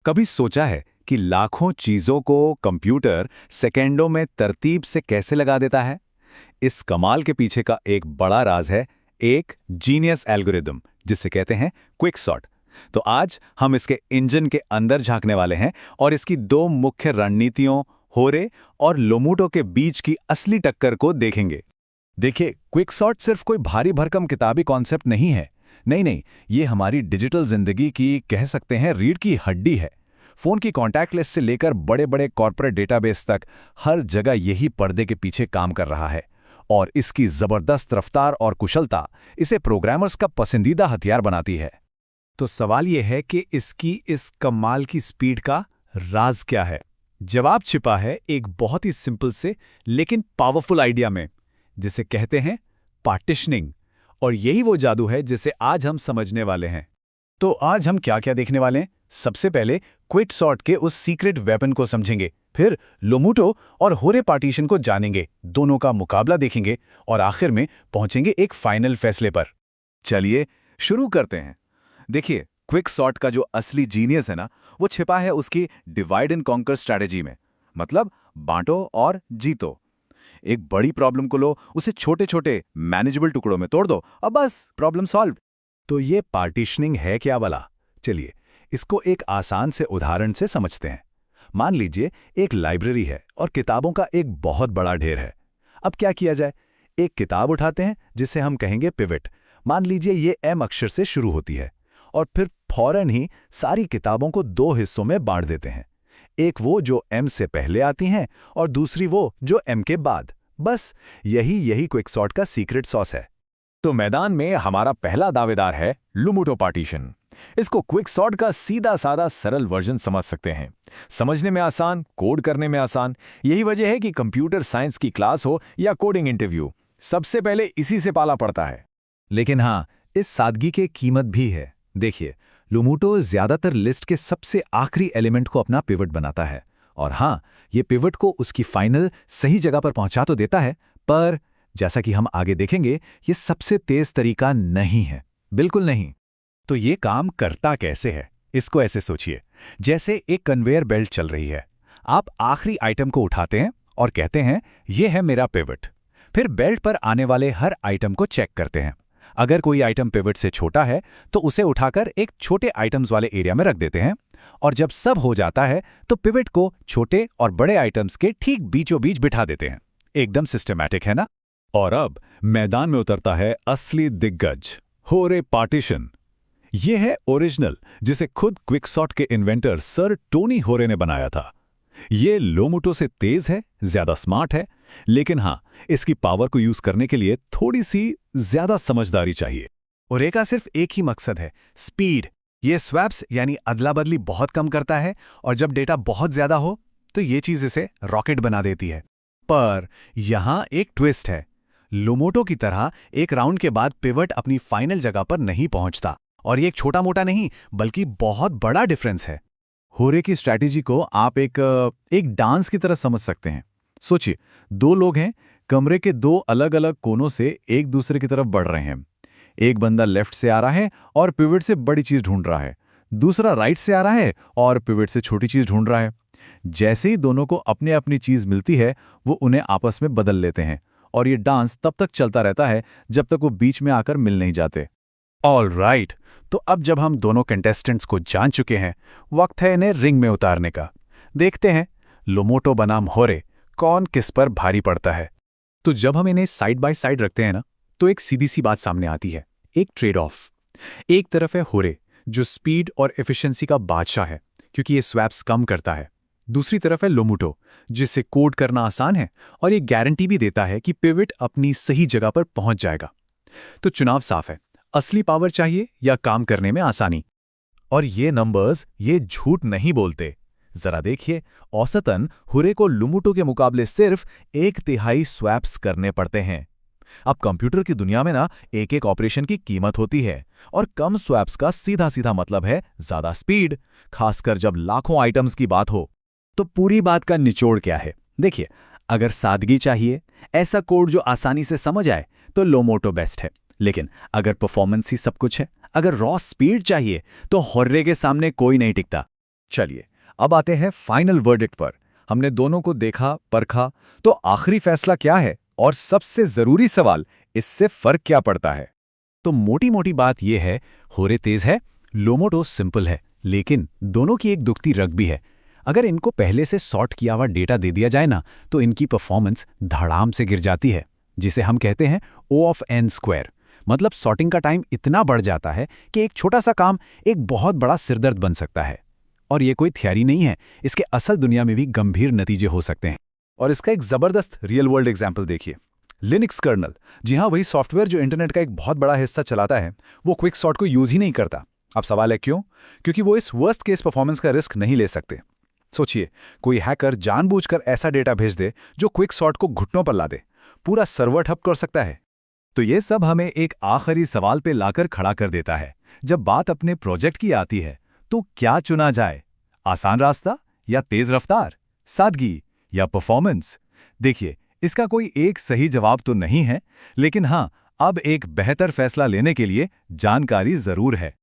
कभी सोचा है कि लाखों चीजों को कंप्यूटर सेकेंडों में तरतीब से कैसे लगा देता है? इस कमाल के पीछे का एक बड़ा राज है, एक जीनियस एल्गोरिदम जिसे कहते हैं क्विक सॉर्ट। तो आज हम इसके इंजन के अंदर झांकने वाले हैं और इसकी दो मुख्य रणनीतियों, होरे और लोमूटो के बीच की असली टक्कर को देखेंगे। देखिए, क्विकसॉर्ट सिर्फ कोई भारी भरकम किताबी कॉन्सेप्ट नहीं है। नहीं नहीं, ये हमारी डिजिटल जिंदगी की, कह सकते हैं, रीढ़ की हड्डी है। फोन की कॉन्टैक्ट लिस्ट से लेकर बड़े बड़े कॉर्पोरेट डेटाबेस तक हर जगह यही पर्दे के पीछे काम कर रहा है। और इसकी जबरदस्त रफ्तार और कुशलता इसे प्रोग्रामर्स का पसंदीदा हथियार बनाती है। तो सवाल यह है कि इसकी इस कमाल की स्पीड का राज क्या है? जवाब छिपा है एक बहुत ही सिंपल से लेकिन पावरफुल आइडिया में, जिसे कहते हैं पार्टीशनिंग। और यही वो जादू है जिसे आज हम समझने वाले हैं। तो आज हम क्या क्या देखने वाले हैं? सबसे पहले क्विक सॉर्ट के उस सीक्रेट वेपन को समझेंगे, फिर लोमूटो और होरे पार्टीशन को जानेंगे, दोनों का मुकाबला देखेंगे और आखिर में पहुंचेंगे एक फाइनल फैसले पर। चलिए शुरू करते हैं। देखिए, क्विक सॉर्ट का जो असली जीनियस है ना, वो छिपा है उसकी डिवाइड एंड कॉन्कर स्ट्रैटेजी में। मतलब बांटो और जीतो। एक बड़ी प्रॉब्लम को लो, उसे छोटे छोटे मैनेजेबल टुकड़ों में तोड़ दो और बस प्रॉब्लम सॉल्व। तो ये पार्टीशनिंग है क्या भला? चलिए इसको एक आसान से उदाहरण से समझते हैं। मान लीजिए एक लाइब्रेरी है और किताबों का एक बहुत बड़ा ढेर है। अब क्या किया जाए? एक किताब उठाते हैं जिसे हम कहेंगे पिवट। मान लीजिए ये एम अक्षर से शुरू होती है और फिर फौरन ही सारी किताबों को दो हिस्सों में बांट देते हैं। एक वो जो एम से पहले आती हैं और दूसरी वो जो एम के बाद। बस यही क्विकसॉर्ट का सीक्रेट सॉस है। तो मैदान में हमारा पहला दावेदार है लोमूटो पार्टीशन। इसको क्विकसॉर्ट का सीधा साधा सरल वर्जन समझ सकते हैं। समझने में आसान, कोड करने में आसान। यही वजह है कि कंप्यूटर साइंस की क्लास हो या कोडिंग इंटरव्यू, सबसे पहले इसी से पाला पड़ता है। लेकिन हाँ, इस सादगी की कीमत भी है। देखिए, लोमूटो ज्यादातर लिस्ट के सबसे आखिरी एलिमेंट को अपना पिवट बनाता है। और हाँ, ये पिवट को उसकी फाइनल सही जगह पर पहुंचा तो देता है, पर जैसा कि हम आगे देखेंगे, ये सबसे तेज तरीका नहीं है, बिल्कुल नहीं। तो ये काम करता कैसे है? इसको ऐसे सोचिए, जैसे एक कन्वेयर बेल्ट चल रही है। आप आखिरी आइटम को उठाते हैं और कहते हैं, ये है मेरा पिवट। फिर बेल्ट पर आने वाले हर आइटम को चेक करते हैं। अगर कोई आइटम पिवट से छोटा है तो उसे उठाकर एक छोटे आइटम्स वाले एरिया में रख देते हैं। और जब सब हो जाता है तो पिवट को छोटे और बड़े आइटम्स के ठीक बीचों बीच बिठा देते हैं। एकदम सिस्टमैटिक है ना? और अब मैदान में उतरता है असली दिग्गज, होरे पार्टीशन। ये है ओरिजिनल, जिसे खुद क्विकसॉर्ट के इन्वेंटर सर टोनी होरे ने बनाया था। ये लोमूटो से तेज है, ज्यादा स्मार्ट है, लेकिन हाँ, इसकी पावर को यूज करने के लिए थोड़ी सी ज्यादा समझदारी चाहिए। होरे का सिर्फ एक ही मकसद है, स्पीड। ये स्वैप्स यानी अदला बदली बहुत कम करता है और जब डेटा बहुत ज्यादा हो तो ये चीज इसे रॉकेट बना देती है। पर यहां एक ट्विस्ट है। लोमूटो की तरह एक राउंड के बाद पिवट अपनी फाइनल जगह पर नहीं पहुंचता। और ये एक छोटा मोटा नहीं, बल्कि बहुत बड़ा डिफरेंस है। होरे की स्ट्रैटेजी को आप एक डांस की तरह समझ सकते हैं। सोचिए, दो लोग हैं, कमरे के दो अलग अलग कोनों से एक दूसरे की तरफ बढ़ रहे हैं। एक बंदा लेफ्ट से आ रहा है और पिवट से बड़ी चीज ढूंढ रहा है। दूसरा राइट से आ रहा है और पिवट से छोटी चीज ढूंढ रहा है। जैसे ही दोनों को अपने अपनी चीज मिलती है, वो उन्हें आपस में बदल लेते हैं और ये डांस तब तक चलता रहता है जब तक वो बीच में आकर मिल नहीं जाते। ऑल राइट, तो अब जब हम दोनों कंटेस्टेंट्स को जान चुके हैं, वक्त है इन्हें रिंग में उतारने का। देखते हैं लोमूटो बनाम होरे कौन किस पर भारी पड़ता है। तो जब हम इन्हें साइड बाय साइड रखते हैं ना, तो एक सीधी सी बात सामने आती है, एक ट्रेड ऑफ। एक तरफ है होरे, जो स्पीड और एफिशिएंसी का बादशाह है क्योंकि ये स्वैप्स कम करता है। दूसरी तरफ है लोमूटो, जिससे कोड करना आसान है और ये गारंटी भी देता है कि पिवट अपनी सही जगह पर पहुंच जाएगा। तो चुनाव साफ है, असली पावर चाहिए या काम करने में आसानी? और ये नंबर्स ये झूठ नहीं बोलते। जरा देखिए, औसतन होरे को लोमूटो के मुकाबले सिर्फ 1/3 स्वैप्स करने पड़ते हैं। अब कंप्यूटर की दुनिया में ना, एक एक ऑपरेशन की कीमत होती है और कम स्वैप्स का सीधा सीधा मतलब है ज्यादा स्पीड, खासकर जब लाखों आइटम्स की बात हो। तो पूरी बात का निचोड़ क्या है? देखिए, अगर सादगी चाहिए, ऐसा कोड जो आसानी से समझ आए, तो लोमूटो बेस्ट है। लेकिन अगर परफॉर्मेंस ही सब कुछ है, अगर रॉ स्पीड चाहिए, तो होरे के सामने कोई नहीं टिकता। चलिए, अब आते हैं फाइनल वर्डिक्ट पर। हमने दोनों को देखा, परखा, तो आखिरी फैसला क्या है और सबसे जरूरी सवाल, इससे फर्क क्या पड़ता है? तो मोटी मोटी बात यह है, होरे तेज है, लोमोटो सिंपल है, लेकिन दोनों की एक दुखती रग भी है। अगर इनको पहले से सॉर्ट किया हुआ डेटा दे दिया जाए ना, तो इनकी परफॉर्मेंस धड़ाम से गिर जाती है, जिसे हम कहते हैं O(n²). मतलब सॉर्टिंग का टाइम इतना बढ़ जाता है कि एक छोटा सा काम एक बहुत बड़ा सिरदर्द बन सकता है। और ये कोई थ्योरी नहीं है, इसके असल दुनिया में भी गंभीर नतीजे हो सकते हैं। और इसका एक जबरदस्त रियल वर्ल्ड एग्जाम्पल देखिए, लिनक्स कर्नल। जी हाँ, वही सॉफ्टवेयर जो इंटरनेट का एक बहुत बड़ा हिस्सा चलाता है, वो क्विक सॉर्ट को यूज ही नहीं करता। अब सवाल है क्यों? क्योंकि वो इस वर्स्ट केस परफॉर्मेंस का रिस्क नहीं ले सकते। सोचिए, कोई हैकर जानबूझकर ऐसा डेटा भेज दे जो क्विक सॉर्ट को घुटनों पर ला दे, पूरा सर्वर ठप कर सकता है। तो ये सब हमें एक आखिरी सवाल पे लाकर खड़ा कर देता है। जब बात अपने प्रोजेक्ट की आती है, तो क्या चुना जाए? आसान रास्ता या तेज रफ्तार? सादगी या परफॉर्मेंस? देखिए, इसका कोई एक सही जवाब तो नहीं है, लेकिन हाँ, अब एक बेहतर फैसला लेने के लिए जानकारी जरूर है।